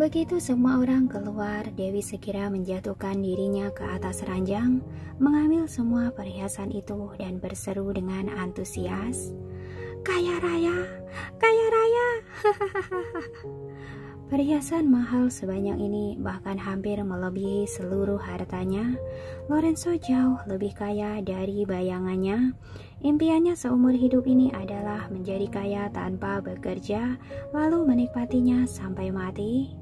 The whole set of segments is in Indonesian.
Begitu semua orang keluar, Dewi segera menjatuhkan dirinya ke atas ranjang, mengambil semua perhiasan itu dan berseru dengan antusias, "Kaya raya, kaya raya!" Perhiasan mahal sebanyak ini bahkan hampir melebihi seluruh hartanya. Lorenzo jauh lebih kaya dari bayangannya. Impiannya seumur hidup ini adalah menjadi kaya tanpa bekerja, lalu menikmatinya sampai mati.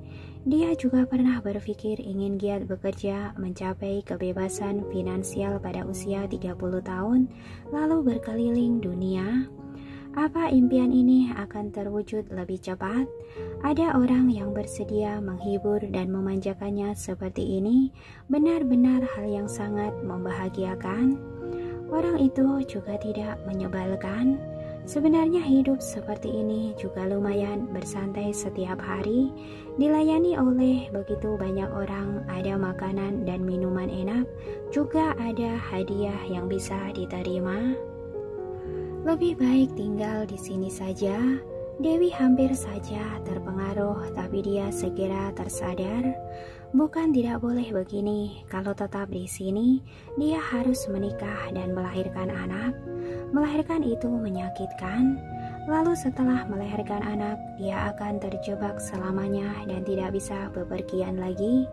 Dia juga pernah berpikir ingin giat bekerja, mencapai kebebasan finansial pada usia 30 tahun, lalu berkeliling dunia. Apa impian ini akan terwujud lebih cepat? Ada orang yang bersedia menghibur dan memanjakannya seperti ini, benar-benar hal yang sangat membahagiakan. Orang itu juga tidak menyebalkan. Sebenarnya hidup seperti ini juga lumayan bersantai setiap hari, dilayani oleh begitu banyak orang, ada makanan dan minuman enak, juga ada hadiah yang bisa diterima. Lebih baik tinggal di sini saja. Dewi hampir saja terpengaruh, tapi dia segera tersadar. Bukan tidak boleh begini, kalau tetap di sini, dia harus menikah dan melahirkan anak. Melahirkan itu menyakitkan. Lalu setelah melahirkan anak, dia akan terjebak selamanya dan tidak bisa bepergian lagi.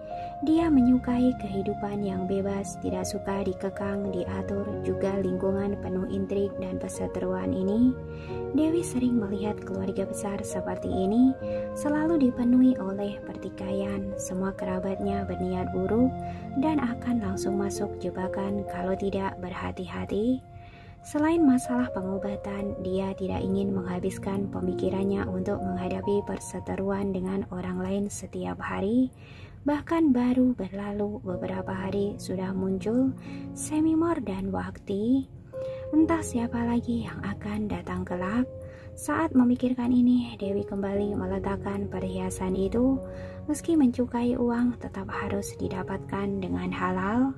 Dia menyukai kehidupan yang bebas, tidak suka dikekang, diatur, juga lingkungan penuh intrik dan perseteruan ini. Dewi sering melihat keluarga besar seperti ini, selalu dipenuhi oleh pertikaian, semua kerabatnya berniat buruk dan akan langsung masuk jebakan kalau tidak berhati-hati. Selain masalah pengobatan, dia tidak ingin menghabiskan pemikirannya untuk menghadapi perseteruan dengan orang lain setiap hari. Bahkan baru berlalu beberapa hari sudah muncul Semimor dan Wakti. Entah siapa lagi yang akan datang kelak. Saat memikirkan ini, Dewi kembali meletakkan perhiasan itu. Meski mencukai uang, tetap harus didapatkan dengan halal.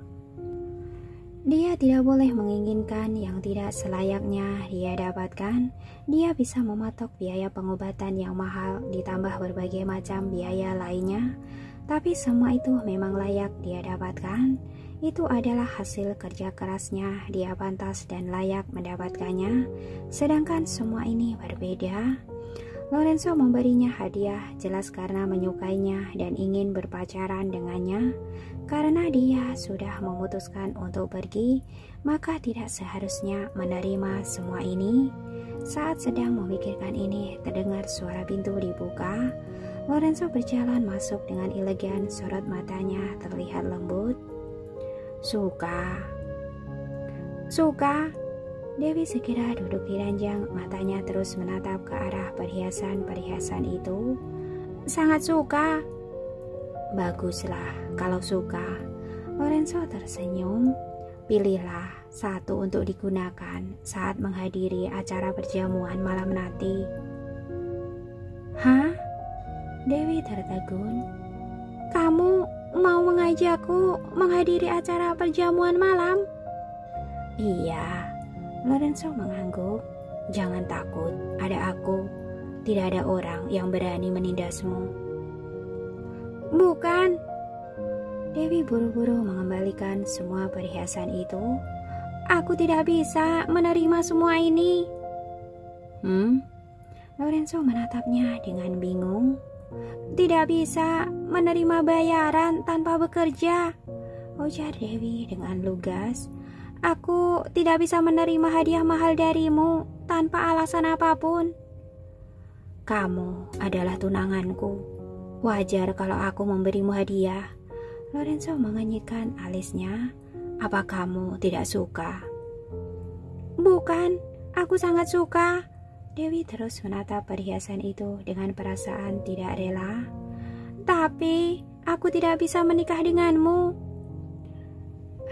Dia tidak boleh menginginkan yang tidak selayaknya dia dapatkan. Dia bisa mematok biaya pengobatan yang mahal ditambah berbagai macam biaya lainnya. Tapi semua itu memang layak dia dapatkan. Itu adalah hasil kerja kerasnya, dia pantas dan layak mendapatkannya. Sedangkan semua ini berbeda. Lorenzo memberinya hadiah jelas karena menyukainya dan ingin berpacaran dengannya. Karena dia sudah memutuskan untuk pergi, maka tidak seharusnya menerima semua ini. Saat sedang memikirkan ini, terdengar suara pintu dibuka. Lorenzo berjalan masuk dengan elegan, sorot matanya terlihat lembut. Suka. Dewi segera duduk di ranjang, matanya terus menatap ke arah perhiasan-perhiasan itu. Sangat suka. Baguslah kalau suka. Lorenzo tersenyum. Pilihlah satu untuk digunakan saat menghadiri acara perjamuan malam nanti. Hah? Dewi tertegun. Kamu mau mengajakku menghadiri acara perjamuan malam? Iya. Lorenzo mengangguk. Jangan takut, ada aku. Tidak ada orang yang berani menindasmu. Bukan. Dewi buru-buru mengembalikan semua perhiasan itu. Aku tidak bisa menerima semua ini. Lorenzo menatapnya dengan bingung. Tidak bisa menerima bayaran tanpa bekerja, ujar Dewi dengan lugas. Aku tidak bisa menerima hadiah mahal darimu tanpa alasan apapun. Kamu adalah tunanganku. Wajar kalau aku memberimu hadiah. Lorenzo mengenyitkan alisnya. Apa kamu tidak suka? Bukan, aku sangat suka. Dewi terus menatap perhiasan itu dengan perasaan tidak rela. Tapi aku tidak bisa menikah denganmu.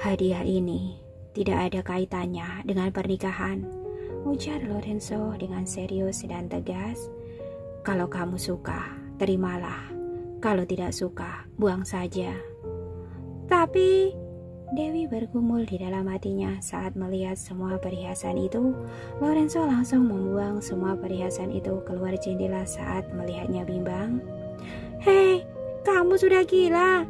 Hadiah ini tidak ada kaitannya dengan pernikahan, ujar Lorenzo dengan serius dan tegas. Kalau kamu suka, terimalah. Kalau tidak suka, buang saja. Tapi Dewi bergumul di dalam hatinya saat melihat semua perhiasan itu. Lorenzo langsung membuang semua perhiasan itu keluar jendela saat melihatnya bimbang. Hei, Kamu sudah gila.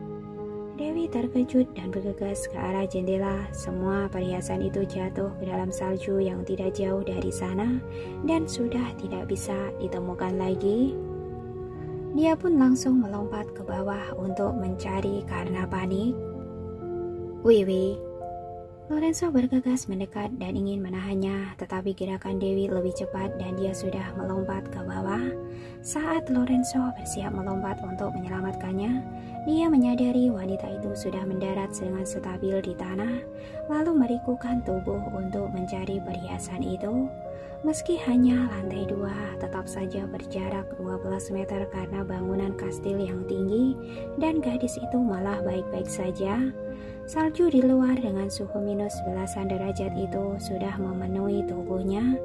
Dewi terkejut dan bergegas ke arah jendela. Semua perhiasan itu jatuh ke dalam salju yang tidak jauh dari sana dan sudah tidak bisa ditemukan lagi. Dia pun langsung melompat ke bawah untuk mencari karena panik. Wiwi. Lorenzo bergegas mendekat dan ingin menahannya, tetapi gerakan Dewi lebih cepat dan dia sudah melompat ke bawah. Saat Lorenzo bersiap melompat untuk menyelamatkannya, dia menyadari wanita itu sudah mendarat dengan stabil di tanah, lalu merikukan tubuh untuk mencari perhiasan itu. Meski hanya lantai 2, tetap saja berjarak 12 meter karena bangunan kastil yang tinggi, dan gadis itu malah baik-baik saja. Salju di luar dengan suhu minus belasan derajat itu sudah memenuhi tubuhnya.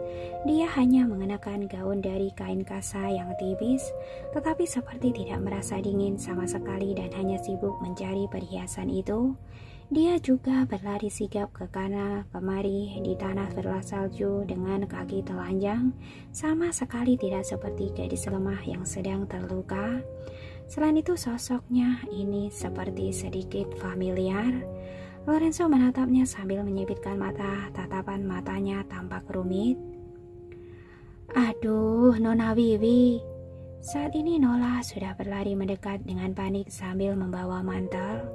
Dia hanya mengenakan gaun dari kain kasa yang tipis, tetapi seperti tidak merasa dingin sama sekali dan hanya sibuk mencari perhiasan itu. Dia juga berlari sigap ke kanan kemari di tanah berlas salju dengan kaki telanjang, sama sekali tidak seperti gadis lemah yang sedang terluka. Selain itu sosoknya ini seperti sedikit familiar. Lorenzo menatapnya sambil menyipitkan mata, tatapan matanya tampak rumit. Aduh, Nona Wiwi. Saat ini Nola sudah berlari mendekat dengan panik sambil membawa mantel.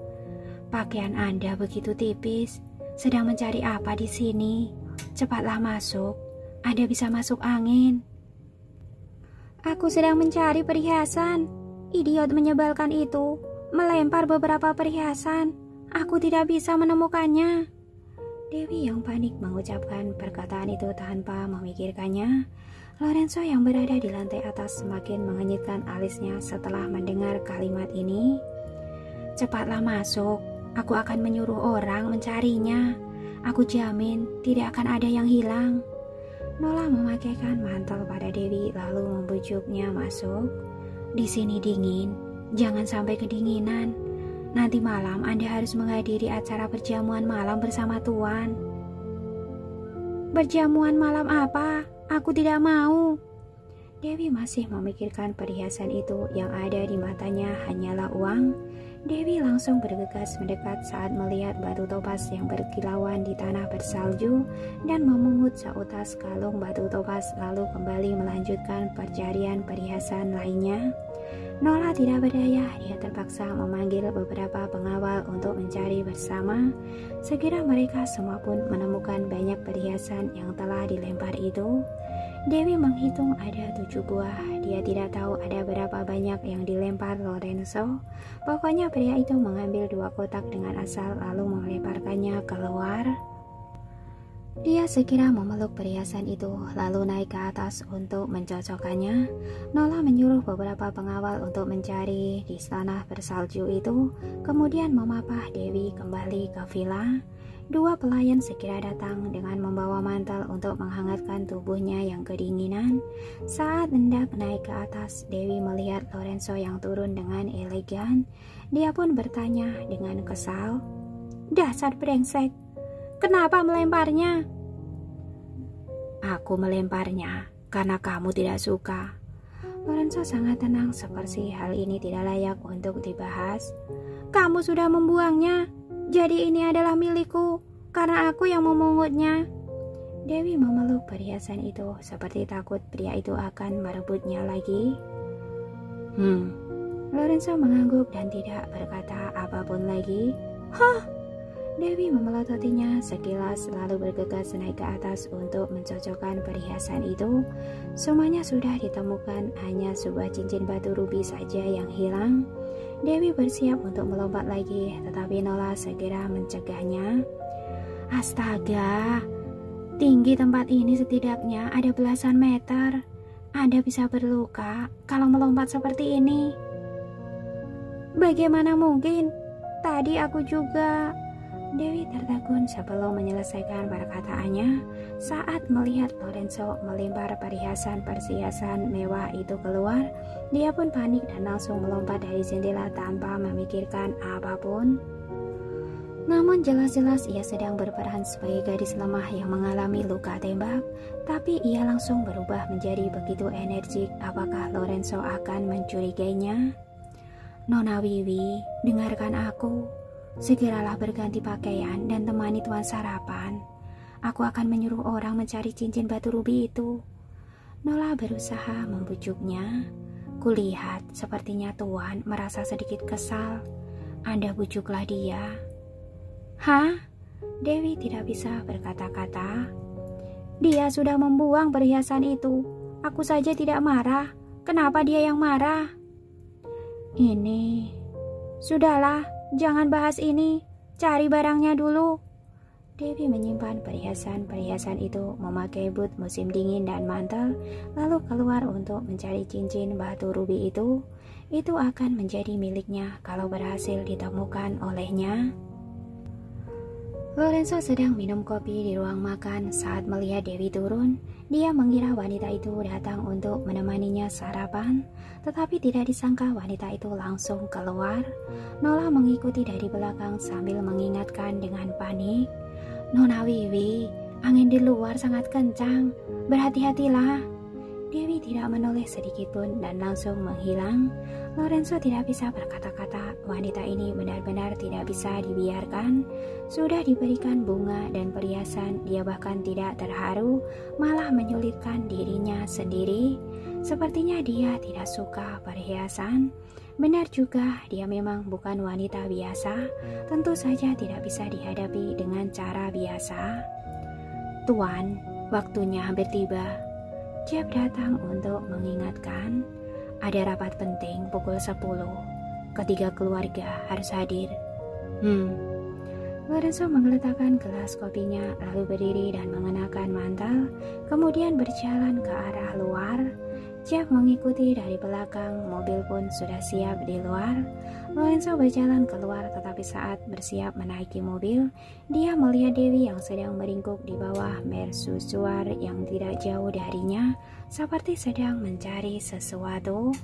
Pakaian Anda begitu tipis. Sedang mencari apa di sini? Cepatlah masuk. Anda bisa masuk angin. Aku sedang mencari perhiasan. Idiot menyebalkan itu melempar beberapa perhiasan. Aku tidak bisa menemukannya. Dewi yang panik mengucapkan perkataan itu tanpa memikirkannya. Lorenzo yang berada di lantai atas semakin mengenyitkan alisnya setelah mendengar kalimat ini. Cepatlah masuk. Aku akan menyuruh orang mencarinya. Aku jamin tidak akan ada yang hilang. Nola memakaikan mantel pada Dewi lalu membujuknya masuk. Di sini dingin, jangan sampai kedinginan. Nanti malam Anda harus menghadiri acara perjamuan malam bersama Tuan. Perjamuan malam apa? Aku tidak mau. Dewi masih memikirkan perhiasan itu, yang ada di matanya hanyalah uang. Dewi langsung bergegas mendekat saat melihat batu topas yang berkilauan di tanah bersalju dan memungut seutas kalung batu topas lalu kembali melanjutkan pencarian perhiasan lainnya. Nola tidak berdaya, dia terpaksa memanggil beberapa pengawal untuk mencari bersama. Segera mereka semua pun menemukan banyak perhiasan yang telah dilempar itu. Dewi menghitung ada 7 buah. Dia tidak tahu ada berapa banyak yang dilempar Lorenzo. Pokoknya pria itu mengambil 2 kotak dengan asal lalu melemparkannya keluar. Dia segera memeluk perhiasan itu lalu naik ke atas untuk mencocokkannya. Nola menyuruh beberapa pengawal untuk mencari di tanah bersalju itu, kemudian memapah Dewi kembali ke villa. 2 pelayan segera datang dengan membawa mantel untuk menghangatkan tubuhnya yang kedinginan. Saat hendak naik ke atas, Dewi melihat Lorenzo yang turun dengan elegan. Dia pun bertanya dengan kesal, "Dasar brengsek, kenapa melemparnya?" "Aku melemparnya karena kamu tidak suka." Lorenzo sangat tenang, seperti hal ini tidak layak untuk dibahas. "Kamu sudah membuangnya. Jadi ini adalah milikku, karena aku yang memungutnya." Dewi memeluk perhiasan itu, seperti takut pria itu akan merebutnya lagi. Lorenzo mengangguk dan tidak berkata apapun lagi. "Hah?" Dewi memelototinya sekilas lalu bergegas naik ke atas untuk mencocokkan perhiasan itu. Semuanya sudah ditemukan, hanya sebuah cincin batu rubi saja yang hilang. Dewi bersiap untuk melompat lagi, tetapi Nola segera mencegahnya. "Astaga, tinggi tempat ini setidaknya ada belasan meter. Anda bisa berluka kalau melompat seperti ini." "Bagaimana mungkin? Tadi aku juga..." Dewi tertegun sebelum menyelesaikan perkataannya saat melihat Lorenzo melempar perhiasan mewah itu keluar. Dia pun panik dan langsung melompat dari jendela tanpa memikirkan apapun. Namun jelas-jelas ia sedang berperan sebagai gadis lemah yang mengalami luka tembak, tapi ia langsung berubah menjadi begitu energik. Apakah Lorenzo akan mencurigainya? Nona Wiwi, dengarkan aku. Segeralah berganti pakaian dan temani Tuan sarapan. Aku akan menyuruh orang mencari cincin batu rubi itu. Nola berusaha membujuknya. Kulihat sepertinya Tuan merasa sedikit kesal. Anda bujuklah dia. Hah? Dewi tidak bisa berkata-kata. Dia sudah membuang perhiasan itu. Aku saja tidak marah. Kenapa dia yang marah? Ini. Sudahlah, jangan bahas ini. Cari barangnya dulu. Dewi menyimpan perhiasan-perhiasan itu, memakai boot musim dingin dan mantel, lalu keluar untuk mencari cincin batu rubi itu. Itu akan menjadi miliknya kalau berhasil ditemukan olehnya. Lorenzo sedang minum kopi di ruang makan saat melihat Dewi turun. Dia mengira wanita itu datang untuk menemaninya sarapan, tetapi tidak disangka wanita itu langsung keluar. Nola mengikuti dari belakang sambil mengingatkan dengan panik. Nona Wiwi, angin di luar sangat kencang. Berhati-hatilah. Dewi tidak menoleh sedikit pun dan langsung menghilang. Lorenzo tidak bisa berkata-kata. Wanita ini benar-benar tidak bisa dibiarkan. Sudah diberikan bunga dan perhiasan, dia bahkan tidak terharu, malah menyulitkan dirinya sendiri. Sepertinya dia tidak suka perhiasan. Benar juga, dia memang bukan wanita biasa. Tentu saja tidak bisa dihadapi dengan cara biasa. Tuan, waktunya hampir tiba. Jeff datang untuk mengingatkan. Ada rapat penting pukul 10. Ketiga keluarga harus hadir. Lorenzo mengeletakkan gelas kopinya, lalu berdiri dan mengenakan mantel, kemudian berjalan ke arah luar. Jeff mengikuti dari belakang, mobil pun sudah siap di luar. Lorenzo berjalan keluar, tetapi saat bersiap menaiki mobil, dia melihat Dewi yang sedang meringkuk di bawah mercusuar yang tidak jauh darinya, seperti sedang mencari sesuatu.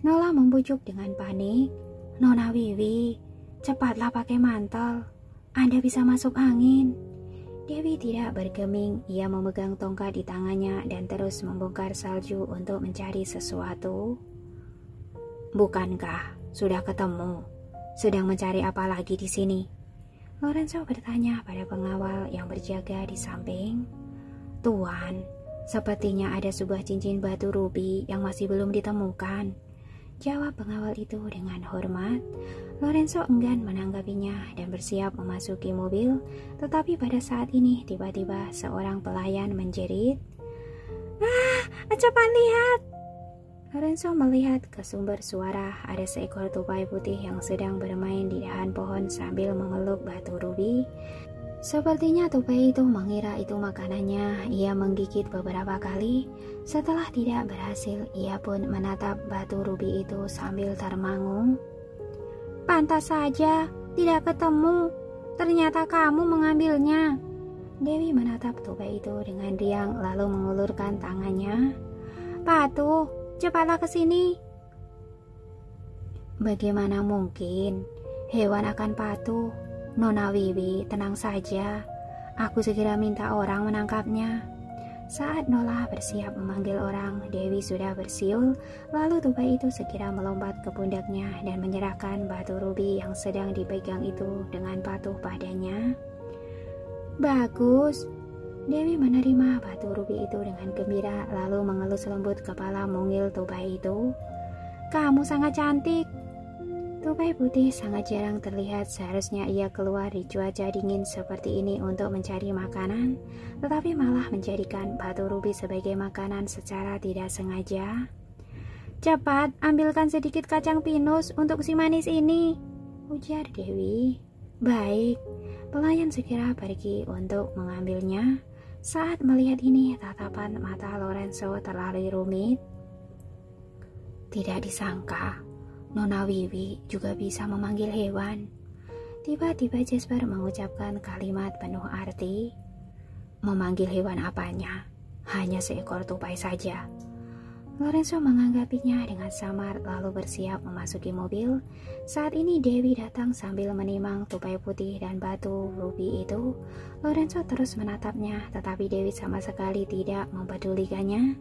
Nola membujuk dengan panik. Nona Wiwi, cepatlah pakai mantel. Anda bisa masuk angin. Dewi tidak bergeming, ia memegang tongkat di tangannya dan terus membongkar salju untuk mencari sesuatu. Bukankah sudah ketemu? Sedang mencari apa lagi di sini? Lorenzo bertanya pada pengawal yang berjaga di samping. Tuan, sepertinya ada sebuah cincin batu rubi yang masih belum ditemukan. Jawab pengawal itu dengan hormat. Lorenzo enggan menanggapinya dan bersiap memasuki mobil, tetapi pada saat ini tiba-tiba seorang pelayan menjerit. Cepat lihat! Lorenzo melihat ke sumber suara, ada seekor tupai putih yang sedang bermain di dahan pohon sambil memeluk batu rubi. Sepertinya tupai itu mengira itu makanannya. Ia menggigit beberapa kali. Setelah tidak berhasil, ia pun menatap batu rubi itu sambil termangu. Pantas saja, tidak ketemu. Ternyata kamu mengambilnya. Dewi menatap tupai itu dengan riang lalu mengulurkan tangannya. Patuh, cepatlah ke sini. Bagaimana mungkin? Hewan akan patuh. Nona Wiwi, tenang saja. Aku segera minta orang menangkapnya. Saat Nola bersiap memanggil orang, Dewi sudah bersiul, lalu tupai itu segera melompat ke pundaknya dan menyerahkan batu rubi yang sedang dipegang itu dengan patuh padanya. Bagus. Dewi menerima batu rubi itu dengan gembira, lalu mengelus lembut kepala mungil tupai itu. Kamu sangat cantik. Tupai putih sangat jarang terlihat, seharusnya ia keluar di cuaca dingin seperti ini untuk mencari makanan, tetapi malah menjadikan batu rubi sebagai makanan secara tidak sengaja. Cepat, ambilkan sedikit kacang pinus untuk si manis ini, ujar Dewi. Baik, pelayan segera pergi untuk mengambilnya. Saat melihat ini, tatapan mata Lorenzo terlalu rumit. Tidak disangka Nona Wiwi juga bisa memanggil hewan. Tiba-tiba Jasper mengucapkan kalimat penuh arti. Memanggil hewan apanya? Hanya seekor tupai saja. Lorenzo menanggapinya dengan samar lalu bersiap memasuki mobil. Saat ini Dewi datang sambil menimang tupai putih dan batu rubi itu. Lorenzo terus menatapnya, tetapi Dewi sama sekali tidak mempedulikannya.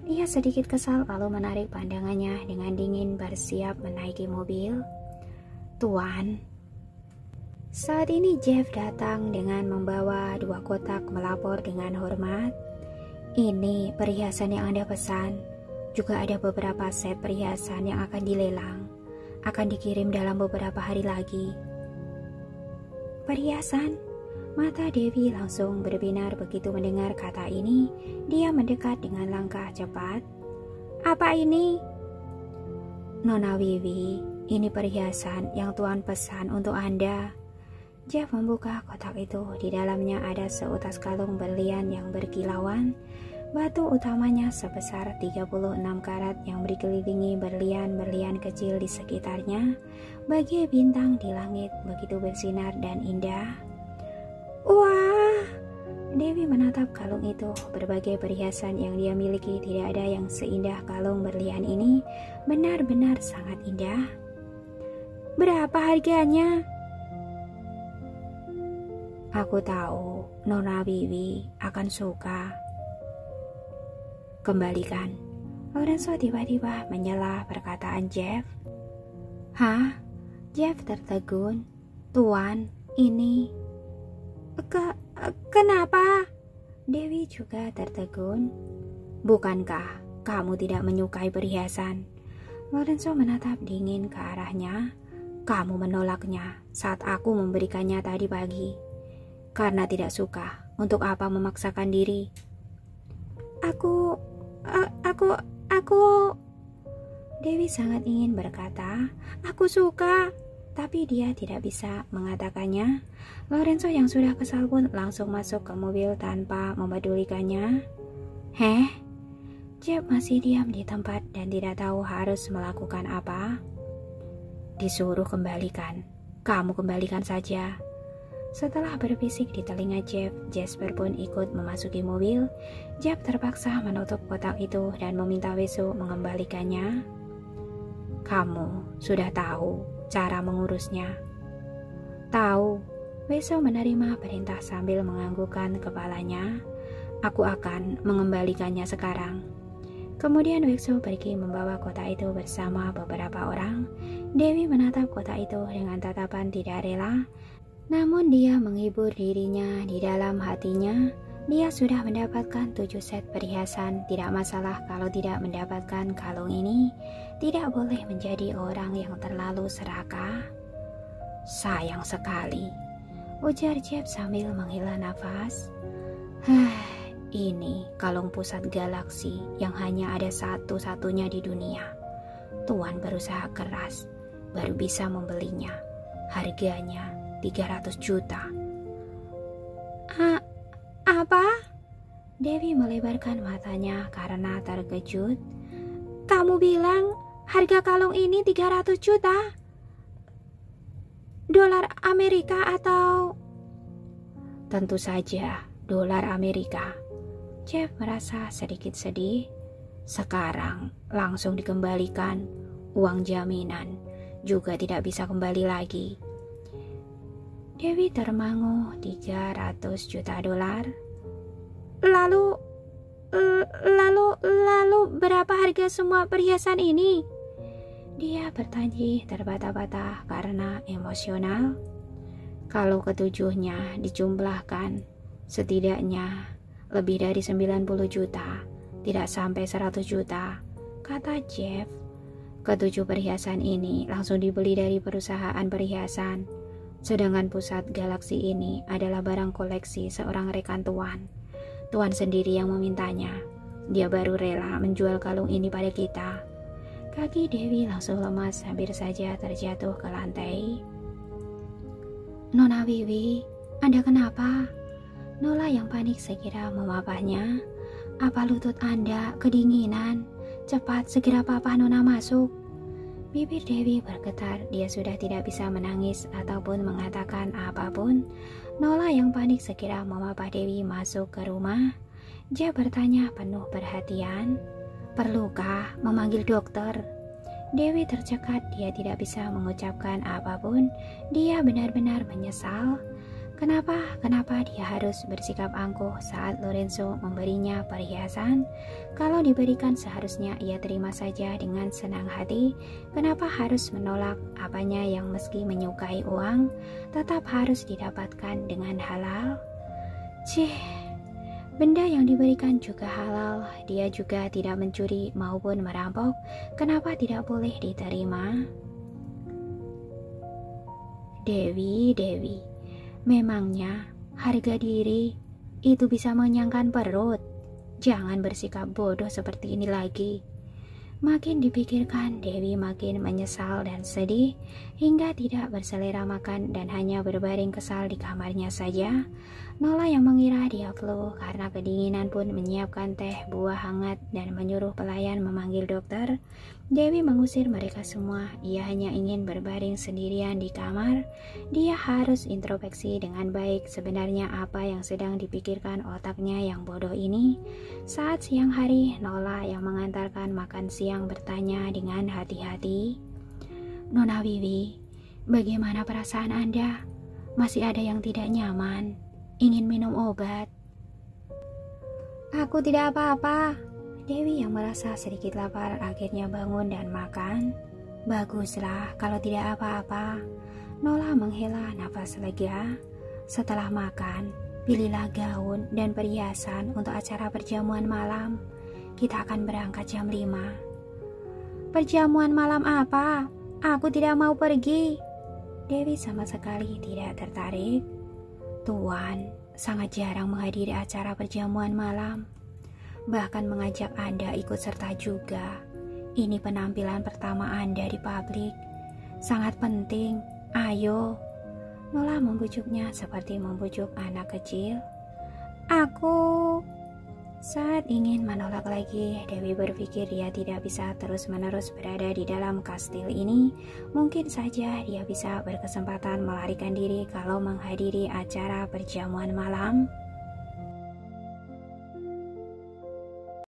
Ia sedikit kesal lalu menarik pandangannya dengan dingin bersiap menaiki mobil. Tuan. Saat ini Jeff datang dengan membawa 2 kotak melapor dengan hormat. Ini perhiasan yang Anda pesan. Juga ada beberapa set perhiasan yang akan dilelang. Akan dikirim dalam beberapa hari lagi. Perhiasan? Mata Dewi langsung berbinar begitu mendengar kata ini. Dia mendekat dengan langkah cepat. Apa ini? Nona Wiwi, ini perhiasan yang Tuan pesan untuk Anda. Jeff membuka kotak itu. Di dalamnya ada seutas kalung berlian yang berkilauan. Batu utamanya sebesar 36 karat yang dikelilingi berlian-berlian kecil di sekitarnya, bagai bintang di langit begitu bersinar dan indah. Wah! Dewi menatap kalung itu. Berbagai perhiasan yang dia miliki tidak ada yang seindah kalung berlian ini. Benar-benar sangat indah. Berapa harganya? Aku tahu Nona Wiwi akan suka. Kembalikan. Lorenzo tiba-tiba menyela perkataan Jeff. Hah? Jeff tertegun. Tuan, ini... Kenapa? Dewi juga tertegun. Bukankah kamu tidak menyukai perhiasan? Lorenzo menatap dingin ke arahnya. Kamu menolaknya saat aku memberikannya tadi pagi. Karena tidak suka. Untuk apa memaksakan diri? Aku... Dewi sangat ingin berkata, aku suka, tapi dia tidak bisa mengatakannya. Lorenzo yang sudah kesal pun langsung masuk ke mobil tanpa mempedulikannya. Heh? Jeff masih diam di tempat dan tidak tahu harus melakukan apa. Disuruh kembalikan. Kamu kembalikan saja. Setelah berbisik di telinga Jeff, Jasper pun ikut memasuki mobil. Jeff terpaksa menutup kotak itu dan meminta Wesu mengembalikannya. Kamu sudah tahu cara mengurusnya. Tahu. Wesu menerima perintah sambil menganggukkan kepalanya. Aku akan mengembalikannya sekarang. Kemudian Wesu pergi membawa kotak itu bersama beberapa orang. Dewi menatap kotak itu dengan tatapan tidak rela. Namun dia menghibur dirinya di dalam hatinya. Dia sudah mendapatkan 7 set perhiasan. Tidak masalah kalau tidak mendapatkan kalung ini. Tidak boleh menjadi orang yang terlalu serakah. Sayang sekali, ujar Jeff sambil menghela nafas. Ini kalung pusat galaksi yang hanya ada satu-satunya di dunia. Tuan berusaha keras baru bisa membelinya. Harganya 300 juta. Apa? Dewi melebarkan matanya karena terkejut. Kamu bilang harga kalung ini 300 juta? Dolar Amerika atau... Tentu saja dolar Amerika. Jeff merasa sedikit sedih. Sekarang langsung dikembalikan. Uang jaminan juga tidak bisa kembali lagi. Dewi termangu 300 juta dolar. Lalu berapa harga semua perhiasan ini? Dia bertanya terbata-bata karena emosional. Kalau ketujuhnya dijumlahkan, setidaknya lebih dari 90 juta, tidak sampai 100 juta, kata Jeff. Ketujuh perhiasan ini langsung dibeli dari perusahaan perhiasan. Sedangkan pusat galaksi ini adalah barang koleksi seorang rekan Tuan. Tuan sendiri yang memintanya. Dia baru rela menjual kalung ini pada kita. Kaki Dewi langsung lemas, hampir saja terjatuh ke lantai. Nona Wiwi, Anda kenapa? Nola yang panik segera memapahnya. Apa lutut Anda kedinginan? Cepat, segera papa Nona masuk. Bibir Dewi bergetar, dia sudah tidak bisa menangis ataupun mengatakan apapun. Nola yang panik segera memapah Dewi masuk ke rumah. Dia bertanya penuh perhatian, Perlukah memanggil dokter? Dewi tercekat, dia tidak bisa mengucapkan apapun. Dia benar-benar menyesal. Kenapa dia harus bersikap angkuh saat Lorenzo memberinya perhiasan? Kalau diberikan seharusnya ia terima saja dengan senang hati. Kenapa harus menolak apanya yang meski menyukai uang, tetap harus didapatkan dengan halal? Benda yang diberikan juga halal. Dia juga tidak mencuri maupun merampok. Kenapa tidak boleh diterima? Dewi, memangnya harga diri itu bisa mengenyangkan perut? Jangan bersikap bodoh seperti ini lagi. Makin dipikirkan, Dewi makin menyesal dan sedih hingga tidak berselera makan dan hanya berbaring kesal di kamarnya saja. Nola yang mengira dia flu karena kedinginan pun menyiapkan teh buah hangat dan menyuruh pelayan memanggil dokter. Dewi mengusir mereka semua. Ia hanya ingin berbaring sendirian di kamar. Dia harus introspeksi dengan baik sebenarnya apa yang sedang dipikirkan otaknya yang bodoh ini. Saat siang hari, Nola yang mengantarkan makan siang bertanya dengan hati-hati, "Nona Wiwi, bagaimana perasaan Anda? Masih ada yang tidak nyaman? Ingin minum obat?" "Aku tidak apa-apa." Dewi yang merasa sedikit lapar akhirnya bangun dan makan. "Baguslah kalau tidak apa-apa." Nola menghela nafas lega. "Setelah makan, pilihlah gaun dan perhiasan untuk acara perjamuan malam. Kita akan berangkat jam 5. "Perjamuan malam apa? Aku tidak mau pergi." Dewi sama sekali tidak tertarik. "Tuan sangat jarang menghadiri acara perjamuan malam. Bahkan mengajak Anda ikut serta juga. Ini penampilan pertama Anda di publik. Sangat penting. Ayo." Nola membujuknya seperti membujuk anak kecil. "Aku..." Saat ingin menolak lagi, Dewi berpikir dia tidak bisa terus-menerus berada di dalam kastil ini. Mungkin saja dia bisa berkesempatan melarikan diri kalau menghadiri acara perjamuan malam.